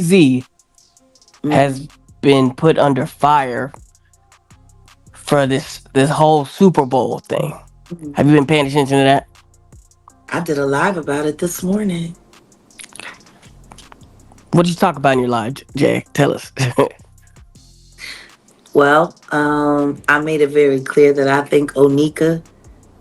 Jay-Z Mm. has been put under fire for this whole Super Bowl thing. Have you been paying attention to that? I did a live about it this morning. What did you talk about in your live, Jay? Tell us. Well, I made it very clear that I think Onika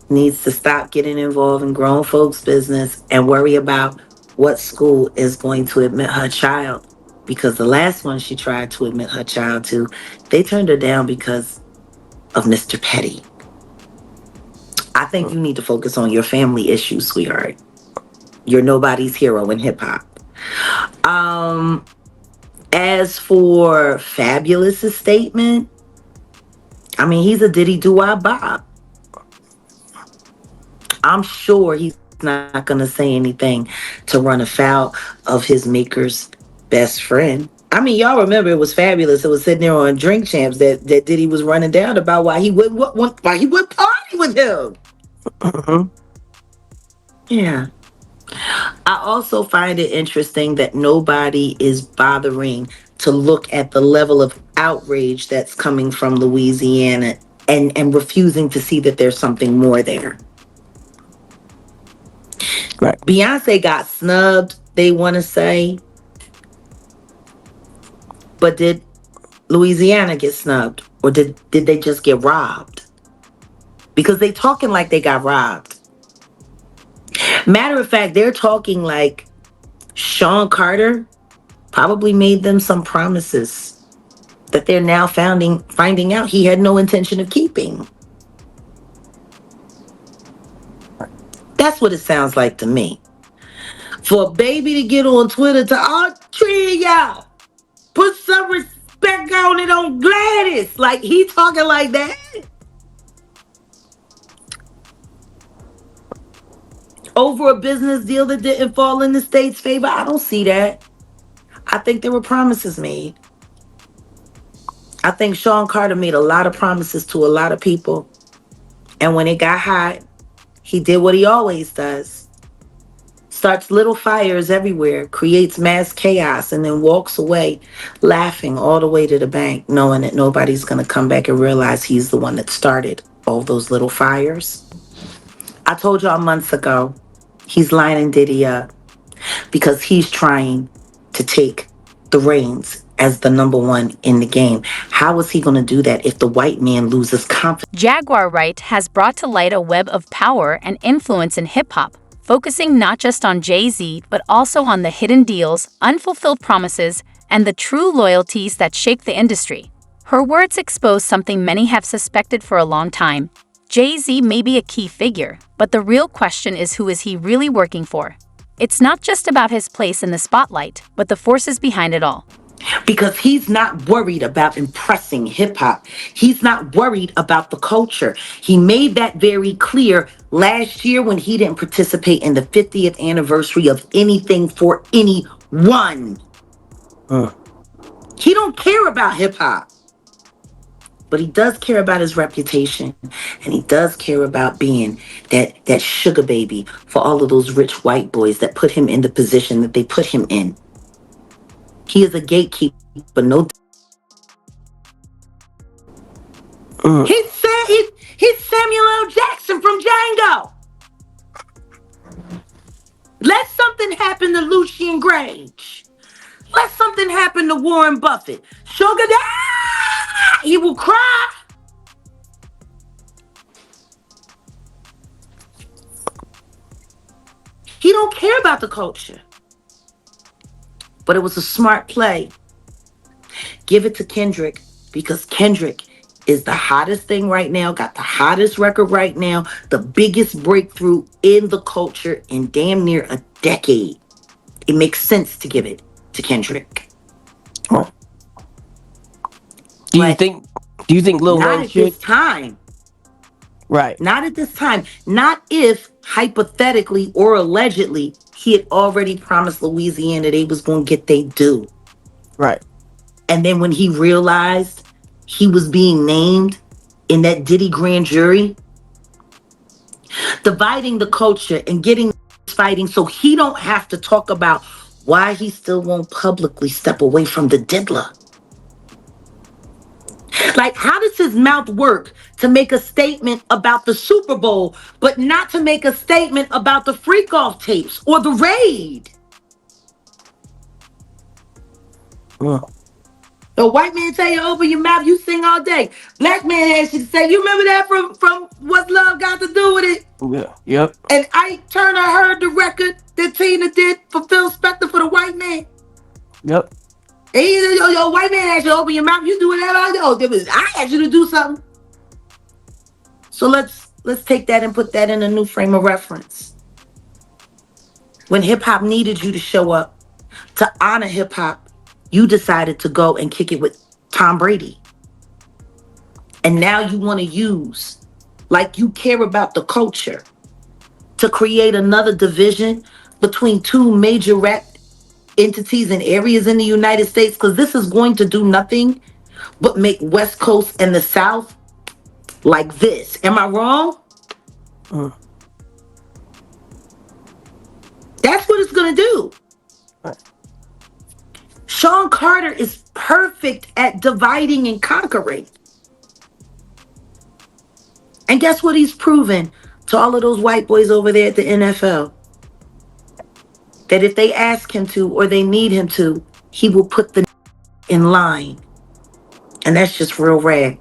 needs to stop getting involved in grown folks' business and worry about what school is going to admit her child. Because the last one she tried to admit her child to, they turned her down because of Mr. Petty. I think you need to focus on your family issues, sweetheart. You're nobody's hero in hip hop. Um, as for Fabulous's statement, I mean, he's a diddy do wah Bob. I'm sure he's not going to say anything to run afoul of his maker's best friend. I mean, y'all remember it was Fabulous. It was sitting there on Drink Champs that Diddy was running down about why he would party with him. Mhm. Yeah. I also find it interesting that nobody is bothering to look at the level of outrage that's coming from Louisiana and refusing to see that there's something more there. Right. Beyonce got snubbed, they want to say, but did Louisiana get snubbed or did they just get robbed? Because they talking like they got robbed. Matter of fact, they're talking like Sean Carter probably made them some promises that they're now finding out he had no intention of keeping. That's what it sounds like to me. For a baby to get on Twitter to all three of y'all, put some respect on it on Gladys. Like he talking like that. Over a business deal that didn't fall in the state's favor. I don't see that. I think there were promises made. I think Sean Carter made a lot of promises to a lot of people. And when it got hot, he did what he always does. Starts little fires everywhere, creates mass chaos, and then walks away laughing all the way to the bank, knowing that nobody's going to come back and realize he's the one that started all those little fires. I told y'all months ago, he's lining Diddy up because he's trying to take the reins as the number one in the game. How is he going to do that if the white man loses confidence? Jaguar Wright has brought to light a web of power and influence in hip-hop, focusing not just on Jay-Z, but also on the hidden deals, unfulfilled promises, and the true loyalties that shake the industry. Her words expose something many have suspected for a long time. Jay-Z may be a key figure, but the real question is, who is he really working for? It's not just about his place in the spotlight, but the forces behind it all. Because he's not worried about impressing hip hop. He's not worried about the culture. He made that very clear last year when he didn't participate in the 50th anniversary of anything for anyone. Uh, He don't care about hip hop. But he does care about his reputation, and he does care about being that sugar baby for all of those rich white boys that put him in the position that they put him in. He is a gatekeeper, no. uh, He's Samuel L. Jackson from Django. Let something happen to Lucian Grainge. Let something happen to Warren Buffett. Sugar Daddy, he will cry. He don't care about the culture. But it was a smart play. Give it to Kendrick because Kendrick is the hottest thing right now, got the hottest record right now, the biggest breakthrough in the culture in damn near a decade. It makes sense to give it to Kendrick. well, do you But think? Do you think Lil not Wayne at should? this time. Right. Not at this time. Not if, hypothetically or allegedly, he had already promised Louisiana they was going to get they due. Right. And then when he realized he was being named in that Diddy grand jury, dividing the culture and getting fighting so he don't have to talk about why he still won't publicly step away from the diddler. Like, how does his mouth work to make a statement about the Super Bowl, but not to make a statement about the freak off tapes or the raid? The white man tell you open your mouth, you sing all day. Black man has you say, you remember that from What's Love Got to Do with It? Yeah. Yep. And Ike Turner heard the record that Tina did for Phil Spector for the white man. Yep. And he said, yo, white man asked you to open your mouth, you do whatever I do. I asked you to do something. So let's take that and put that in a new frame of reference. When hip hop needed you to show up to honor hip hop, you decided to go and kick it with Tom Brady. And now you want to use, like you care about the culture, to create another division between two major rap entities and areas in the United States, because this is going to do nothing but make West Coast and the South like this. Am I wrong? That's what it's going to do. Sean Carter is perfect at dividing and conquering. And guess what he's proven to all of those white boys over there at the NFL? That if they ask him to or they need him to, he will put the in line. And that's just real rare.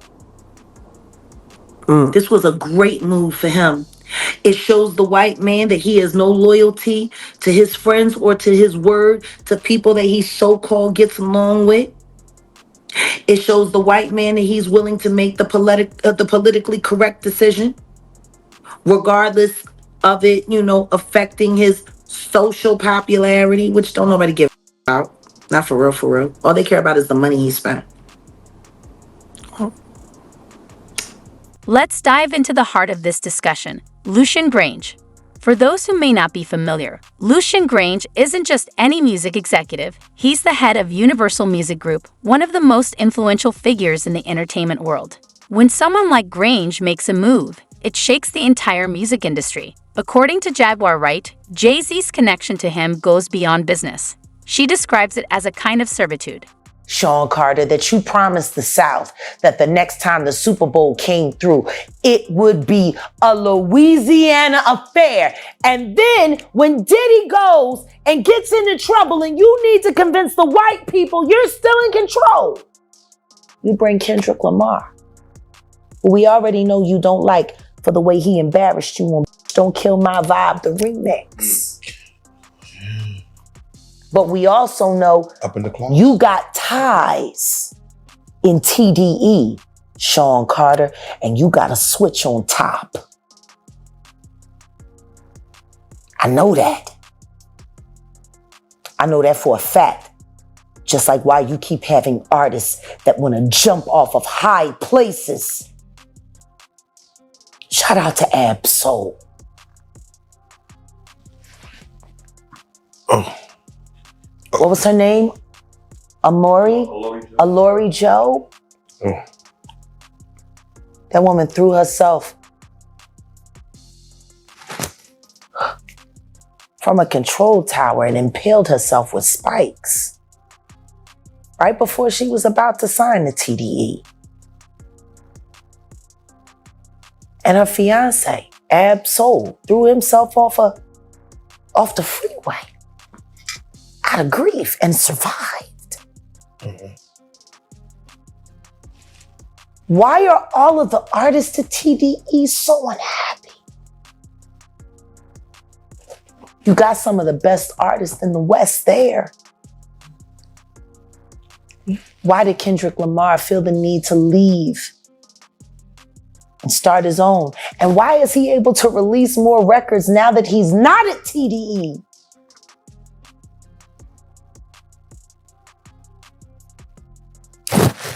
This was a great move for him. It shows the white man that he has no loyalty to his friends or to his word, to people that he so-called gets along with. It shows the white man that he's willing to make the politically correct decision, regardless of it, affecting his social popularity, which don't nobody give about. Not for real, for real. All they care about is the money he spent. Let's dive into the heart of this discussion. Lucian Grainge. For those who may not be familiar, Lucian Grainge isn't just any music executive. He's the head of Universal Music Group, one of the most influential figures in the entertainment world. When someone like Grainge makes a move, it shakes the entire music industry. According to Jaguar Wright, Jay-Z's connection to him goes beyond business. She describes it as a kind of servitude. Sean Carter, that you promised the South that the next time the Super Bowl came through, it would be a Louisiana affair. And then when Diddy goes and gets into trouble and you need to convince the white people you're still in control, you bring Kendrick Lamar, who we already know you don't like for the way he embarrassed you on Don't Kill My Vibe, the remix. But we also know Up in the closet. You got ties in TDE, Sean Carter, and you got a switch on top. I know that. I know that for a fact. Just like why you keep having artists that want to jump off of high places. Shout out to Ab Soul. Oh. What was her name? Alori Joe? Oh. That woman threw herself from a control tower and impaled herself with spikes right before she was about to sign the TDE. And her fiance, Ab Soul, threw himself off the freeway out of grief and survived. Mm-hmm. Why are all of the artists at TDE so unhappy? You got some of the best artists in the West there. Why did Kendrick Lamar feel the need to leave and start his own? And why is he able to release more records now that he's not at TDE?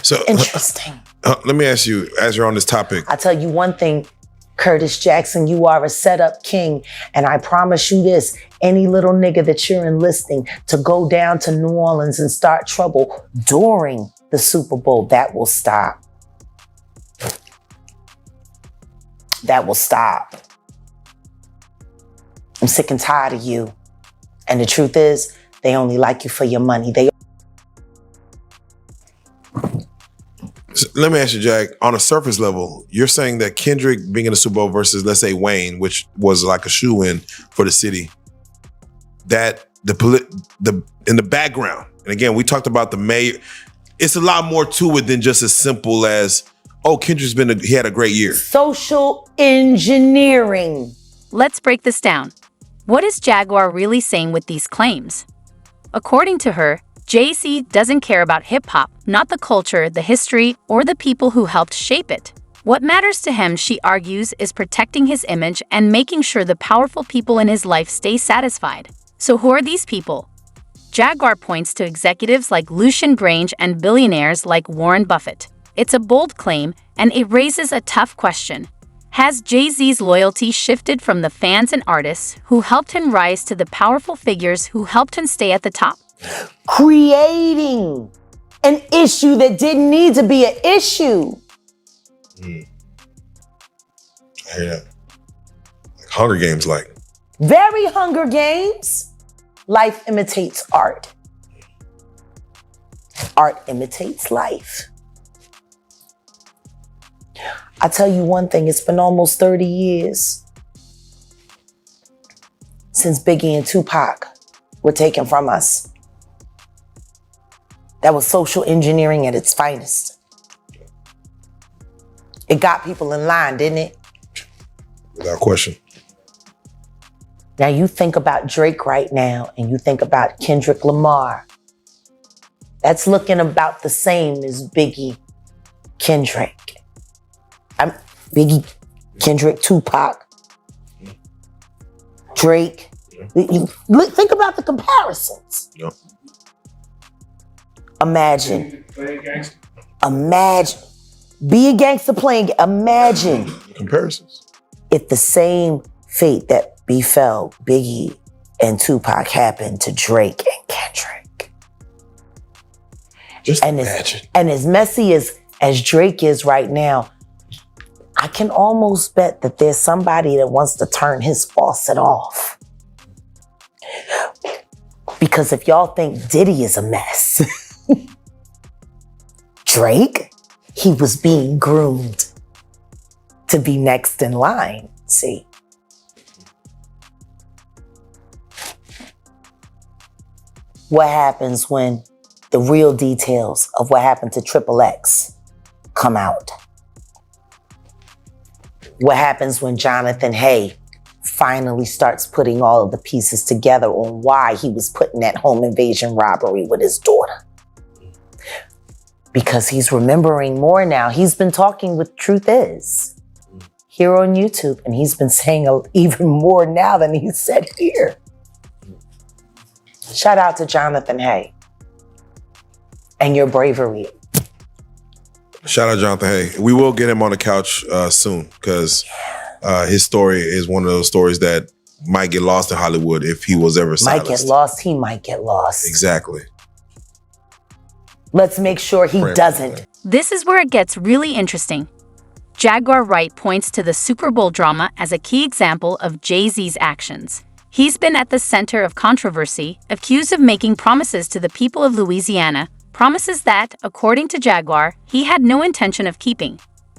So Interesting. let me ask you, as you're on this topic. I tell you one thing, Curtis Jackson, you are a setup king. And I promise you this, any little nigga that you're enlisting to go down to New Orleans and start trouble during the Super Bowl, that will stop. That will stop. I'm sick and tired of you. And the truth is, They only like you for your money. So let me ask you, Jack, on a surface level, you're saying that Kendrick being in the Super Bowl versus, let's say, Wayne, which was like a shoe-in for the city, that in the background, and again, we talked about the mayor, it's a lot more to it than just as simple as, oh, Kendrick's he had a great year. Social engineering. Let's break this down. What is Jaguar really saying with these claims? According to her, Jay-Z doesn't care about hip-hop, not the culture, the history, or the people who helped shape it. What matters to him, she argues, is protecting his image and making sure the powerful people in his life stay satisfied. So who are these people? Jaguar points to executives like Lucian Grainge and billionaires like Warren Buffett. It's a bold claim, and it raises a tough question. Has Jay-Z's loyalty shifted from the fans and artists who helped him rise to the powerful figures who helped him stay at the top? Creating an issue that didn't need to be an issue. I hear that. Like Hunger Games, like. Very Hunger Games. Life imitates art. Art imitates life. I tell you one thing, it's been almost 30 years since Biggie and Tupac were taken from us. That was social engineering at its finest. It got people in line, didn't it? Without question. Now you think about Drake right now, and you think about Kendrick Lamar. That's looking about the same as Biggie, Kendrick. Biggie, Kendrick, Tupac, Drake. Think about the comparisons. Yep. Imagine. Be a gangster playing. Imagine Comparisons. if the same fate that befell Biggie and Tupac happened to Drake and Kendrick. Just and imagine. As messy as Drake is right now, I can almost bet that there's somebody that wants to turn his faucet off. Because if y'all think Diddy is a mess, Drake, he was being groomed to be next in line, see? What happens when the real details of what happened to Triple X come out? What happens when Jonathan Hay finally starts putting all of the pieces together on why he was put in that home invasion robbery with his daughter? Because he's remembering more now. He's been talking with Truth Is here on YouTube, and he's been saying even more now than he said here. Shout out to Jonathan Hay and your bravery. Shout out Jonathan Hay. We will get him on the couch soon because his story is one of those stories that might get lost in Hollywood if he was ever silenced. Might get lost. He might get lost. Exactly. Let's make sure he doesn't. This is where it gets really interesting. Jaguar Wright points to the Super Bowl drama as a key example of Jay-Z's actions. He's been at the center of controversy, accused of making promises to the people of Louisiana, promises that, according to Jaguar, he had no intention of keeping.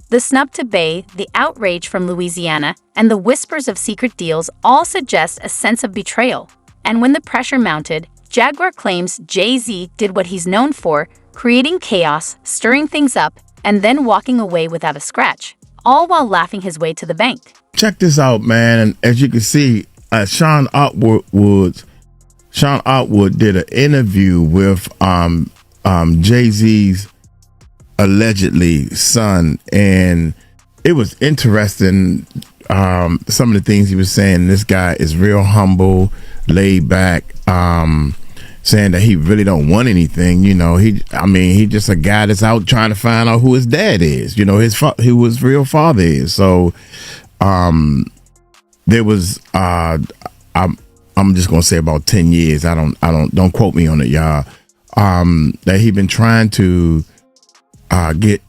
The snub to Bey, the outrage from Louisiana, and the whispers of secret deals all suggest a sense of betrayal. And when the pressure mounted, Jaguar claims Jay-Z did what he's known for, creating chaos, stirring things up, and then walking away without a scratch, all while laughing his way to the bank. Check this out, man. And as you can see, Sean Otwood did an interview with Jay-Z's allegedly son, and it was interesting. Some of the things he was saying. This guy is real humble, laid back, saying that he really don't want anything. You know, he just a guy that's out trying to find out who his dad is. You know, who his real father is. So, there was I'm just gonna say about 10 years. Don't quote me on it, y'all. That he been trying to get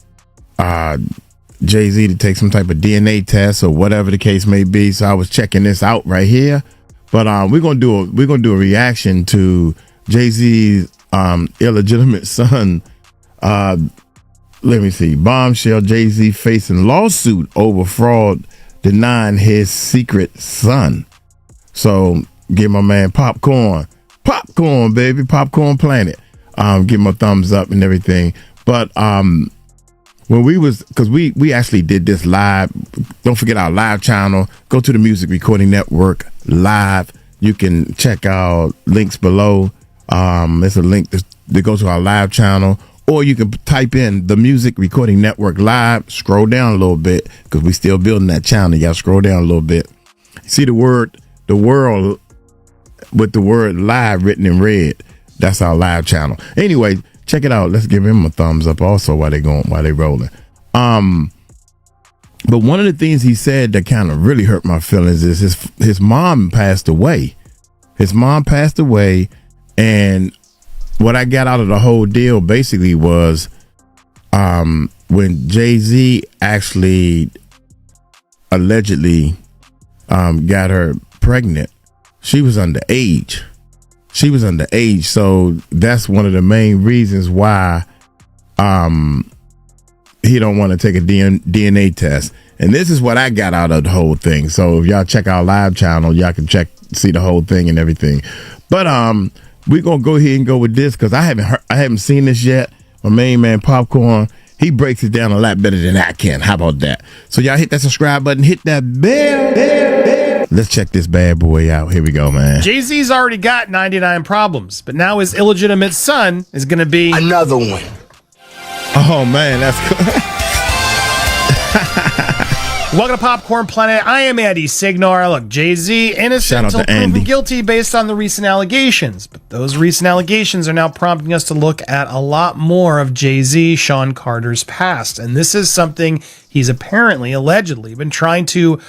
Jay-Z to take some type of DNA test or whatever the case may be. So I was checking this out right here. But we're gonna do a reaction to Jay-Z's illegitimate son. Let me see. Bombshell: Jay-Z facing lawsuit over fraud, denying his secret son. So give my man popcorn, baby, Popcorn Planet. Give him a thumbs up and everything. But when because we actually did this live. Don't forget our live channel. Go to the Music Recording Network live. You can check out links below. There's a link that goes to our live channel, or you can type in the Music Recording Network live. Scroll down a little bit because we still building that channel. You gotta scroll down a little bit. See the world with the word live written in red. That's our live channel. Anyway, check it out. Let's give him a thumbs up also while they rolling. But one of the things he said that kind of really hurt my feelings is his mom passed away. His mom passed away, and what I got out of the whole deal basically was when Jay-Z actually allegedly got her pregnant, she was underage. So that's one of the main reasons why he don't want to take a DNA test. And this is what I got out of the whole thing. So if y'all check our live channel, y'all can see the whole thing and everything. But we're gonna go ahead and go with this because I haven't seen this yet. My main man Popcorn, he breaks it down a lot better than I can. How about that? So y'all hit that subscribe button, hit that bell. Let's check this bad boy out. Here we go, man. Jay-Z's already got 99 problems, but now his illegitimate son is going to be another one. Oh, man, that's cool. Welcome to Popcorn Planet. I am Andy Signor. Look, Jay-Z innocent until proven guilty based on the recent allegations. But those recent allegations are now prompting us to look at a lot more of Jay-Z, Sean Carter's past. And this is something he's allegedly been trying to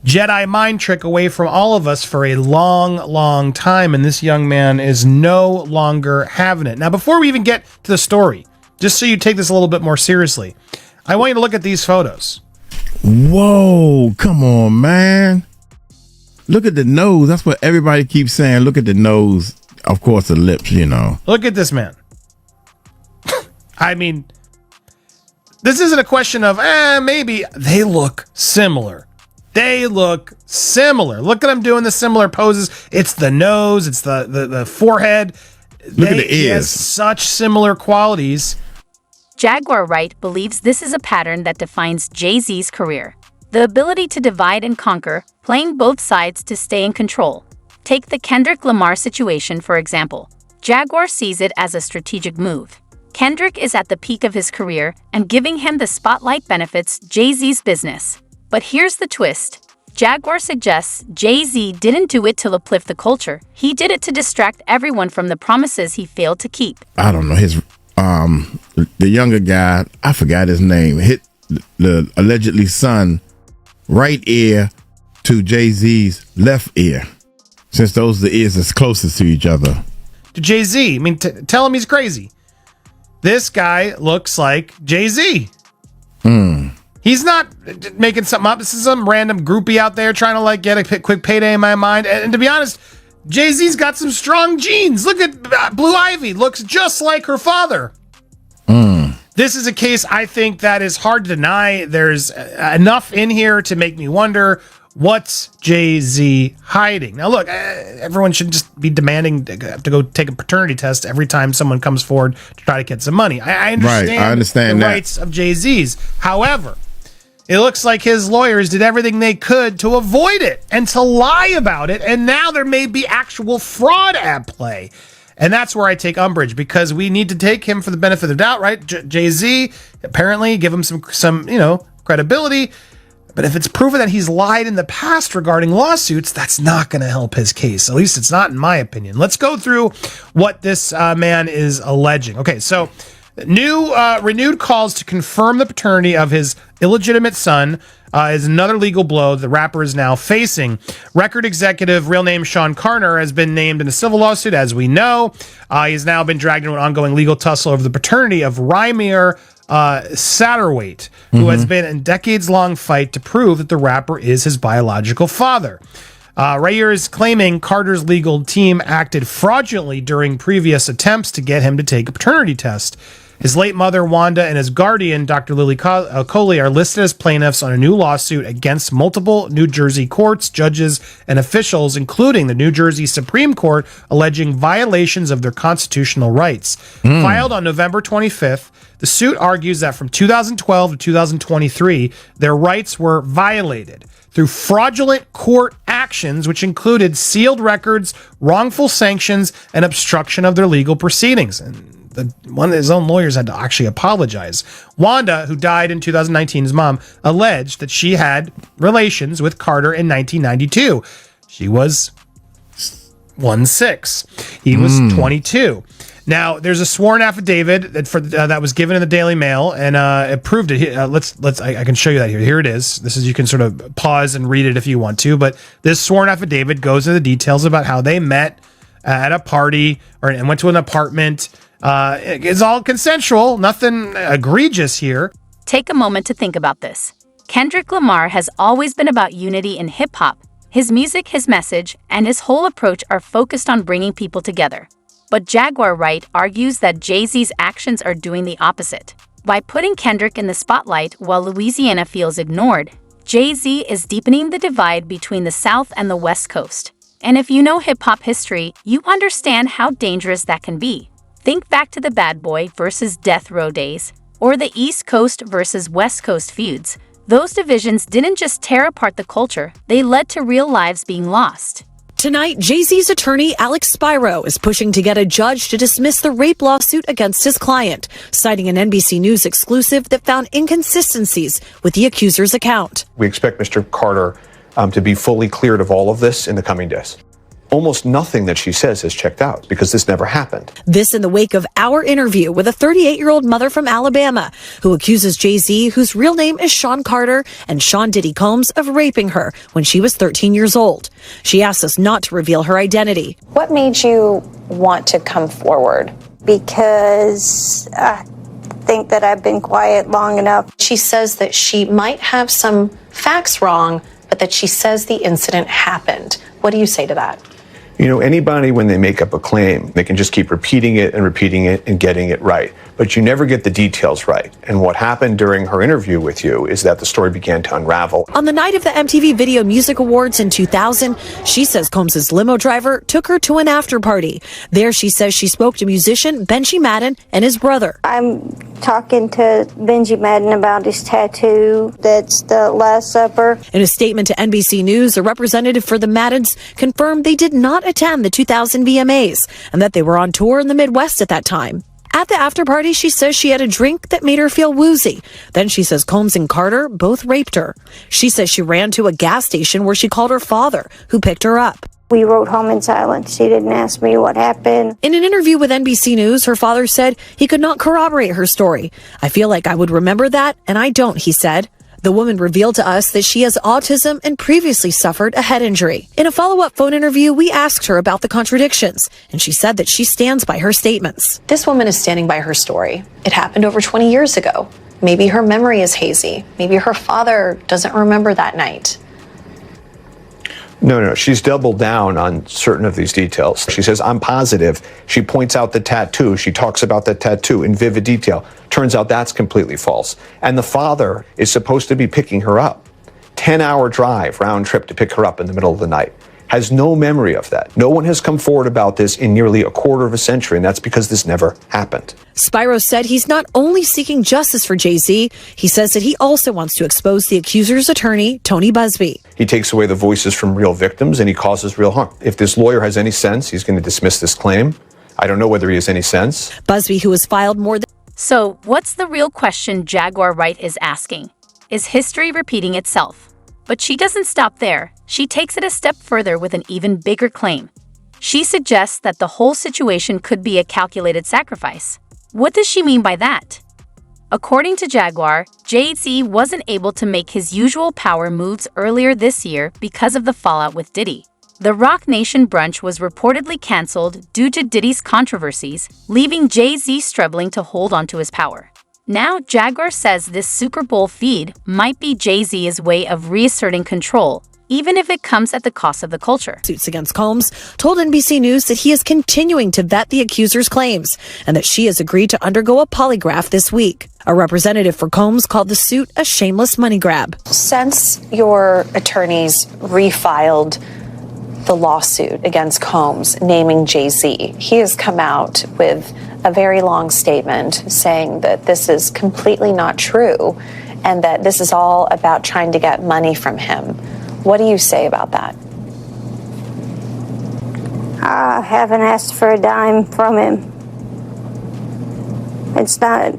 Jedi mind trick away from all of us for a long, long time. And this young man is no longer having it. Now, before we even get to the story, just so you take this a little bit more seriously, I want you to look at these photos. Whoa, come on, man. Look at the nose. That's what everybody keeps saying. Look at the nose. Of course, the lips, you know. Look at this man. I mean, this isn't a question of, maybe. They look similar. Look at them doing the similar poses. It's the nose. It's the forehead. Look at the ears. He has such similar qualities. Jaguar Wright believes this is a pattern that defines Jay-Z's career. The ability to divide and conquer, playing both sides to stay in control. Take the Kendrick Lamar situation, for example. Jaguar sees it as a strategic move. Kendrick is at the peak of his career, and giving him the spotlight benefits Jay-Z's business. But here's the twist. Jaguar suggests Jay-Z didn't do it to uplift the culture. He did it to distract everyone from the promises he failed to keep. I don't know. The younger guy, I forgot his name, hit the allegedly son right ear to Jay-Z's left ear, since those are the ears that's closest to each other. To Jay-Z, I mean, tell him he's crazy. This guy looks like Jay-Z. He's not making something up. This is some random groupie out there trying to get a quick payday in my mind. And to be honest, Jay-Z's got some strong genes. Look at Blue Ivy. Looks just like her father. This is a case I think that is hard to deny. There's enough in here to make me wonder, what's Jay-Z hiding? Now, look, everyone should just be demanding to go take a paternity test every time someone comes forward to try to get some money. I understand, right, I understand the that. rights of Jay-Z's. However, it looks like his lawyers did everything they could to avoid it and to lie about it, and now there may be actual fraud at play. And that's where I take umbrage, because we need to take him for the benefit of the doubt, right? Jay-Z, apparently, give him some credibility. But if it's proven that he's lied in the past regarding lawsuits, that's not going to help his case. At least it's not, in my opinion. Let's go through what this man is alleging. Okay, so renewed calls to confirm the paternity of his illegitimate son is another legal blow the rapper is now facing. Record executive, real name Sean Carter, has been named in a civil lawsuit, as we know. He's now been dragged into an ongoing legal tussle over the paternity of Rymir Satterwhite, who has been in decades-long fight to prove that the rapper is his biological father. Rayer is claiming Carter's legal team acted fraudulently during previous attempts to get him to take a paternity test. His late mother, Wanda, and his guardian, Dr. Lily Coley, are listed as plaintiffs on a new lawsuit against multiple New Jersey courts, judges, and officials, including the New Jersey Supreme Court, alleging violations of their constitutional rights. Filed on November 25th, the suit argues that from 2012 to 2023, their rights were violated through fraudulent court actions, which included sealed records, wrongful sanctions, and obstruction of their legal proceedings. And one of his own lawyers had to actually apologize. Wanda, who died in 2019, his mom, alleged that she had relations with Carter in 1992. She was 16. He was 22. Now, there's a sworn affidavit that was given in the Daily Mail, and it proved it. I can show you that here. Here it is. This is, you can sort of pause and read it if you want to, but this sworn affidavit goes into the details about how they met at a party and went to an apartment. It's all consensual, nothing egregious here. Take a moment to think about this. Kendrick Lamar has always been about unity in hip-hop. His music, his message, and his whole approach are focused on bringing people together. But Jaguar Wright argues that Jay-Z's actions are doing the opposite. By putting Kendrick in the spotlight while Louisiana feels ignored, Jay-Z is deepening the divide between the South and the West Coast. And if you know hip-hop history, you understand how dangerous that can be. Think back to the Bad Boy versus Death Row days, or the East Coast versus West Coast feuds. Those divisions didn't just tear apart the culture, they led to real lives being lost. Tonight, Jay-Z's attorney, Alex Spiro, is pushing to get a judge to dismiss the rape lawsuit against his client, citing an NBC News exclusive that found inconsistencies with the accuser's account. We expect Mr. Carter to be fully cleared of all of this in the coming days. Almost nothing that she says has checked out because this never happened. This in the wake of our interview with a 38-year-old mother from Alabama who accuses Jay-Z, whose real name is Sean Carter, and Sean Diddy Combs of raping her when she was 13 years old. She asked us not to reveal her identity. What made you want to come forward? Because I think that I've been quiet long enough. She says that she might have some facts wrong, but that she says the incident happened. What do you say to that? You know, anybody, when they make up a claim, they can just keep repeating it and getting it right. But you never get the details right. And what happened during her interview with you is that the story began to unravel. On the night of the MTV Video Music Awards in 2000, she says Combs' limo driver took her to an after party. There she says she spoke to musician Benji Madden and his brother. I'm talking to Benji Madden about his tattoo. That's the Last Supper. In a statement to NBC News, a representative for the Maddens confirmed they did not attend the 2000 VMAs and that they were on tour in the Midwest at that time. At the after party, she says she had a drink that made her feel woozy. Then she says Combs and Carter both raped her. She says she ran to a gas station where she called her father, who picked her up. We rode home in silence. She didn't ask me what happened. In an interview with NBC News, her father said he could not corroborate her story. I feel like I would remember that, and I don't, he said. The woman revealed to us that she has autism and previously suffered a head injury. In a follow-up phone interview, we asked her about the contradictions, and she said that she stands by her statements. This woman is standing by her story. It happened over 20 years ago. Maybe her memory is hazy. Maybe her father doesn't remember that night. No, she's doubled down on certain of these details. She says, I'm positive. She points out the tattoo. She talks about the tattoo in vivid detail. Turns out that's completely false. And the father is supposed to be picking her up. 10-hour drive, round trip to pick her up in the middle of the night. Has no memory of that. No one has come forward about this in nearly a quarter of a century, and that's because this never happened. Spiro said he's not only seeking justice for Jay-Z, he says that he also wants to expose the accuser's attorney, Tony Busby. He takes away the voices from real victims and he causes real harm. If this lawyer has any sense, he's going to dismiss this claim. I don't know whether he has any sense. Busby, who has filed more than... So, what's the real question Jaguar Wright is asking? Is history repeating itself? But she doesn't stop there. She takes it a step further with an even bigger claim. She suggests that the whole situation could be a calculated sacrifice. What does she mean by that? According to Jaguar, Jay-Z wasn't able to make his usual power moves earlier this year because of the fallout with Diddy. The Rock Nation brunch was reportedly canceled due to Diddy's controversies, leaving Jay-Z struggling to hold onto his power. Now, Jaguar says this Super Bowl feed might be Jay-Z's way of reasserting control, even if it comes at the cost of the culture. Suits against Combs told NBC News that he is continuing to vet the accuser's claims and that she has agreed to undergo a polygraph this week. A representative for Combs called the suit a shameless money grab. Since your attorneys refiled the lawsuit against Combs naming Jay-Z, he has come out with a very long statement saying that this is completely not true and that this is all about trying to get money from him. What do you say about that? I haven't asked for a dime from him. It's not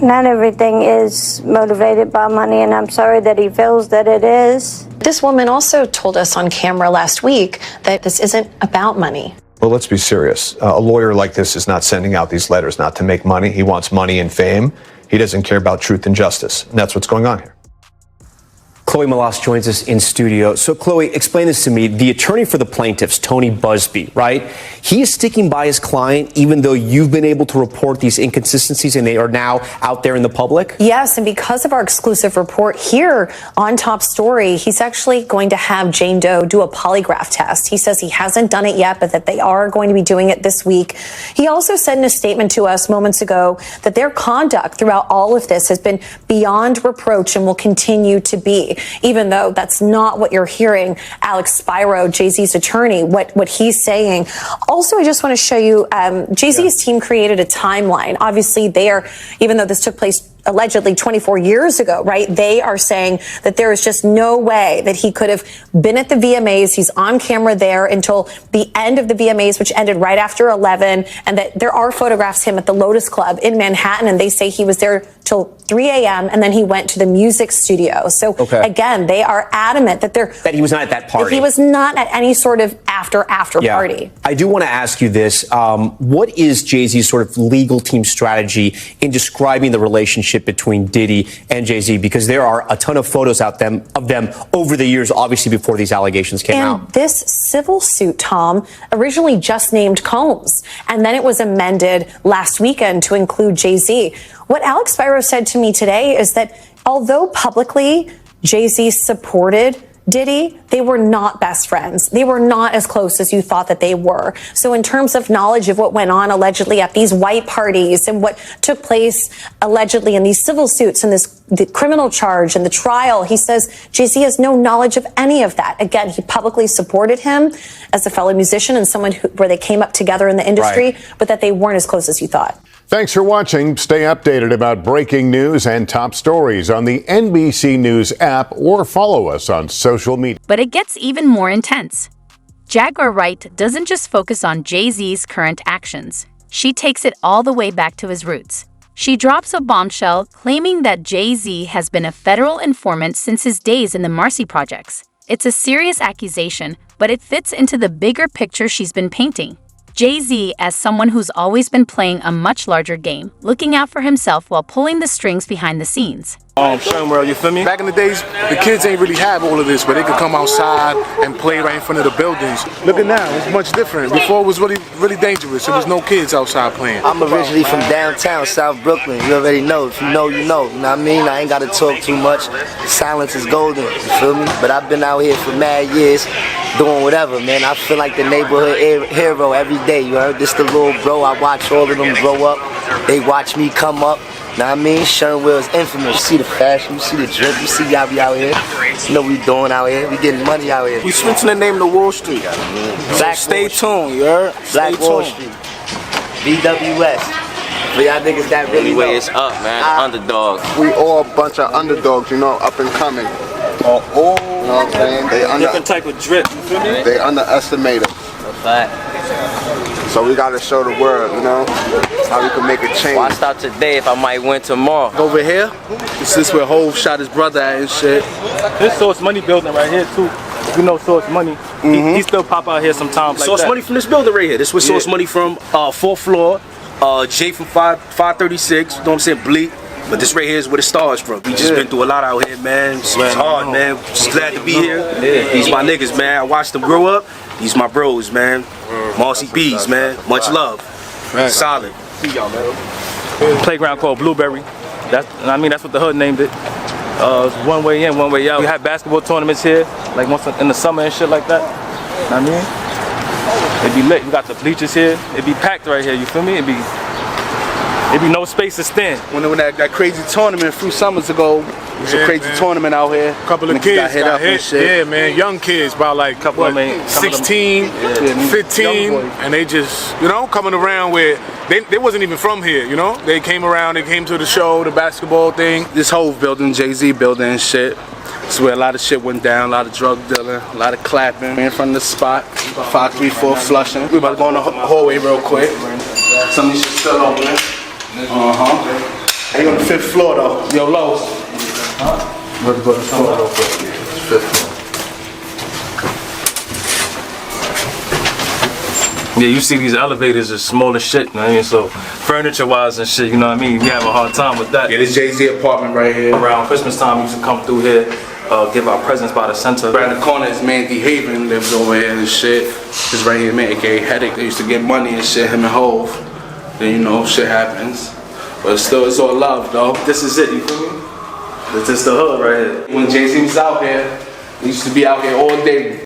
everything is motivated by money, and I'm sorry that he feels that it is. This woman also told us on camera last week that this isn't about money. Well, let's be serious. A lawyer like this is not sending out these letters not to make money. He wants money and fame. He doesn't care about truth and justice. And that's what's going on here. Chloe Malas joins us in studio. So, Chloe, explain this to me. The attorney for the plaintiffs, Tony Busby, right? He is sticking by his client even though you've been able to report these inconsistencies and they are now out there in the public? Yes, and because of our exclusive report here on Top Story, he's actually going to have Jane Doe do a polygraph test. He says he hasn't done it yet, but that they are going to be doing it this week. He also said in a statement to us moments ago that their conduct throughout all of this has been beyond reproach and will continue to be. Even though that's not what you're hearing Alex Spiro, Jay-Z's attorney, what he's saying. Also, I just want to show you, Jay-Z's team created a timeline. Obviously, even though this took place allegedly 24 years ago, right? They are saying that there is just no way that he could have been at the VMAs. He's on camera there until the end of the VMAs, which ended right after 11, and that there are photographs of him at the Lotus Club in Manhattan, and they say he was there till 3 a.m. and then he went to the music studio. So again, they are adamant that he was not at that party. He was not at any sort of after party. I do want to ask you this. What is Jay-Z's sort of legal team strategy in describing the relationship between Diddy and Jay-Z? Because there are a ton of photos of them over the years, obviously before these allegations came out. And this civil suit, Tom, originally just named Combs, and then it was amended last weekend to include Jay-Z. What Alex Spiro said to me today is that although publicly Jay-Z supported Diddy, they were not best friends. They were not as close as you thought that they were. So in terms of knowledge of what went on allegedly at these white parties and what took place allegedly in these civil suits and the criminal charge and the trial, he says Jay-Z has no knowledge of any of that. Again, he publicly supported him as a fellow musician and someone where they came up together in the industry, but that they weren't as close as you thought. Thanks for watching. Stay updated about breaking news and top stories on the NBC News app or follow us on social media. But it gets even more intense. Jaguar Wright doesn't just focus on Jay-Z's current actions. She takes it all the way back to his roots. She drops a bombshell claiming that Jay-Z has been a federal informant since his days in the Marcy projects. It's a serious accusation, but it fits into the bigger picture she's been painting. Jay-Z as someone who's always been playing a much larger game, looking out for himself while pulling the strings behind the scenes. World, you feel me? Back in the days, the kids ain't really have all of this, but they could come outside and play right in front of the buildings. Look at now, it's much different. Before it was really dangerous. There was no kids outside playing. I'm originally from downtown, South Brooklyn. You already know. If you know, you know. You know what I mean? I ain't got to talk too much. Silence is golden, you feel me? But I've been out here for mad years doing whatever, man. I feel like the neighborhood hero every day, you heard? This the little bro. I watch all of them grow up. They watch me come up. Know what I mean? Sherman Will is infamous. You see the fashion, you see the drip, you see y'all be out here. You know what we doing out here. We getting money out here. We switching the name to Wall Street. Black Stay tuned, you heard? Black Wall Street. BWS. For y'all niggas that really anyway, it's up, man. Underdogs. We all a bunch of underdogs, you know, up and coming. You know what I'm saying? Different type of drip, you feel me? They underestimate us. So we gotta show the world, you know, how we can make a change. Why stop today if I might win tomorrow? Over here, this is where Hov shot his brother at and shit. This Source Money building right here too. You know Source Money. He still pop out here sometimes like Source that. Money from this building right here. This was Source Money from 4th floor. Jay from 536, you know what I'm saying, Bleak. But this right here is where the stars from. We just been through a lot out here, man. It's hard, man. Just glad to be here. These my niggas, man. I watched them grow up. These my bros, man. Marcy B's, man. Much love. Solid. Playground called Blueberry. That's what the hood named it. It's one way in, one way out. We have basketball tournaments here, like once in the summer and shit like that. Know what I mean? It be lit. We got the bleachers here. It be packed right here. You feel me? It be no space to stand. When that crazy tournament a few summers ago, it was a crazy tournament out here. A couple of Niggas kids got got hit. and shit. Yeah, man, young kids, about like 16, 15, and they just, coming around where they wasn't even from here, They came around, they came to the show, the basketball thing. This whole building, Jay-Z building and shit. It's where a lot of shit went down, a lot of drug dealing, a lot of clapping. In front of the spot, 534 Flushing. We about to go in the hallway real quick. Some of these shit still open. They on the 5th floor though. Yo, Lowe's. We're to go to the floor real quick. 5th floor. Yeah, you see these elevators are small as shit, you know what I mean? So furniture-wise and shit, you know what I mean? We have a hard time with that. Yeah, this Jay-Z apartment right here. Around Christmas time, we used to come through here, give our presents by the center. Right in the corner is Mandy Haven, lives over here and shit. This right here, man, aka Headache. They used to get money and shit, him and Hove. Then, shit happens. But still, it's all love, though. This is it, you feel me? This is the hood right here. When Jay-Z was out here, he used to be out here all day.